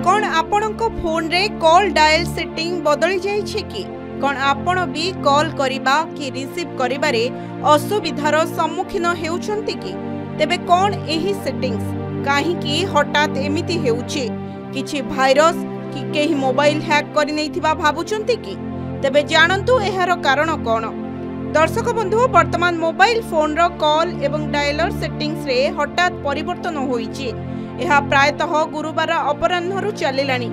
कौन आपणक फोन रे call dial setting बदली जाइछे कि कौन आपण भी कॉल करिबा कि रिसीव करिबारे असुविधार सम्मुखीन हेउछंती कि तेबे कौन एही सेटिंग्स काहे कि हठात एमिति हेउछे किछि भाइरस कि केही मोबाइल हैक करि नैथिबा भाबुचंती कि तेबे जानंतु एहार कारण कोन। दर्शक बंधु वर्तमान मोबाइल फोन रो कॉल एवं डायलर सेटिंग्स रे हठात परिवर्तन होईछि। यह प्रायतः गुरुवार अपराह्न चलिलानी।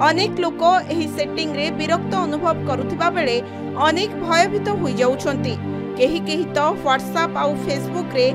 अनेक लोक एही सेटिंग रे विरक्त अनुभव करुथिबा बेले अनेक भयभीत होई जाउछंती। केही केही तो व्हाट्सएप आउ फेसबुक रे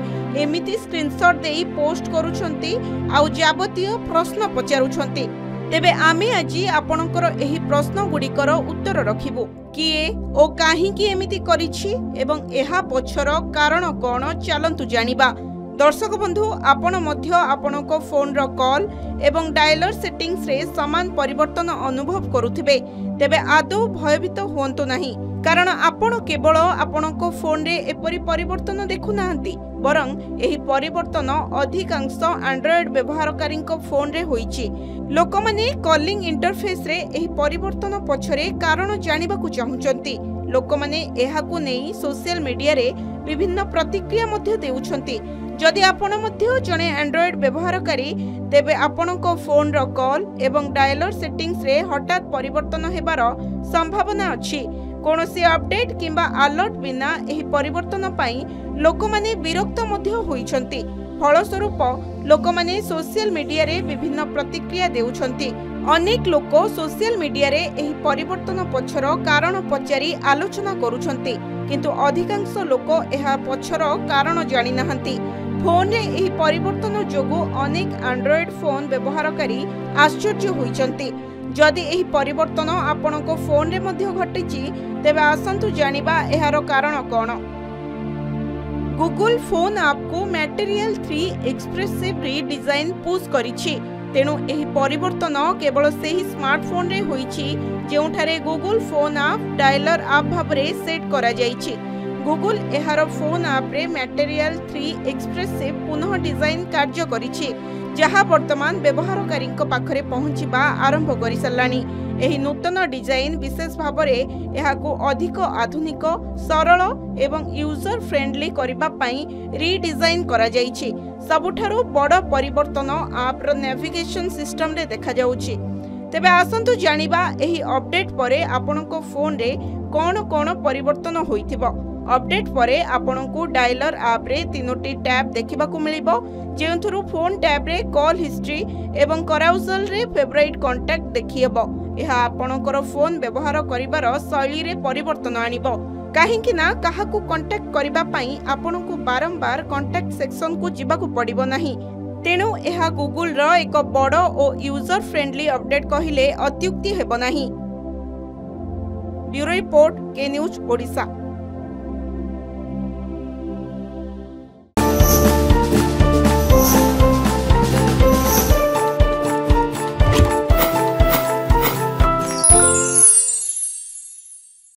एमिति स्क्रीनशॉट देई पोस्ट करूछंती आउ जाबतीय प्रश्न पचारुछंती। तेबे आमे आजि आपणकर एही प्रश्न गुड़िकर उत्तर रखिबु। किए ओ काहे कि एमिति करिछि एवं एहा पछर कारण कोन चलंतु जानिबा। दर्शक बंधु आपण मध्य आपणको फोन रो कॉल एवं डायलर सेटिंग्स रे समान परिवर्तन अनुभव करुथिबे तेबे आदौ भयभीत होंतु नाही, कारण आपण केवल आपणको फोन रे एपरि परिवर्तन देखु नाहंती, बरं एही परिवर्तन अधिकांश एंड्रॉइड व्यवहारकारी फोन रे होईछि। लोकमाने कॉलिंग इंटरफेस रे एही परिवर्तन पछरे कारण जानिबाकू चाहुचंती। लोकमाने एहाकू नेई सोशल मीडिया रे विभिन्न प्रतिक्रिया मध्य देउछंती। जदि आपण मध्य जने एंड्रॉइड व्यवहारकारी तेबे आपणको फोन रो कॉल एवं डायलर सेटिंग्स रे हठात परिवर्तन हेबार संभावना अछि। कोनोसी अपडेट किंबा अलर्ट बिना एही परिवर्तन पई लोकमाने विरक्त मध्य होईछंती। फलस्वरूप लोकमाने सोशल मीडिया रे विभिन्न प्रतिक्रिया देउछंती। अनेक लोक सोशल मीडिया रे एही परिवर्तन पछर कारण पचारि आलोचना करूछंती, किंतु अधिकांश लोक एहा पछर कारण जानि नाहंती। फोन रे एही परिवर्तन जोगु अनेक एंड्रॉइड फोन व्यवहारकारी आश्चर्य होईछंती। जदि एही परिवर्तन आपणको फोन रे मध्य घटिछि तेबे आसंतु जानिबा एहार कारण कोन। गूगल फोन ऐप को मटेरियल 3 एक्सप्रेसिव रीडिजाइन पुश करिछि। तेणु एही परिवर्तन केवल सेही स्मार्टफोन रे होईछि जेउठारे Google phone app dialer app भाबरे सेट करा जाइछि। गूगल एहार फोन ऐप रे मटेरियल 3 एक्सप्रेसिव पुनः डिजाइन कार्य करिछि, जहा वर्तमान व्यवहारकारी पाखरे पहुंचीबा आरंभ करि सल्लानी। एही नूतन डिजाइन विशेष भाबरे एहाकू अधिक आधुनिक, सरल एवं यूजर फ्रेंडली करिबा पई रीडिजाइन करा जाइछि। सबुठारु बड़ परिवर्तन ऐप रो नेविगेशन सिस्टम रे देखा जाउछि। तेबे आसंतु जानिबा एही अपडेट परे आपनको फोन रे कोन कोन परिवर्तन होइथिबो। अपडेट परे आपनको डायलर ऐप रे 3टी टैब देखिबाकू मिलिबो, जेउथुरु फोन टैब रे कॉल हिस्ट्री एवं कराउजल रे फेवरेट कांटेक्ट देखिएबो। एहा आपणकर फोन व्यवहार करिबार शैली रे परिवर्तन आनिबो, काहेकि ना काहाकू कांटेक्ट करिबा पई आपणको बारंबार कांटेक्ट सेक्शन को जिबाकू पड़िबो नाही। तेणु एहा गूगल रो एक बड़ और यूजर फ्रेंडली अपडेट कहिले अत्युक्ति हेबो नाही। ब्यूरो रिपोर्ट के न्यूज ओडिशा।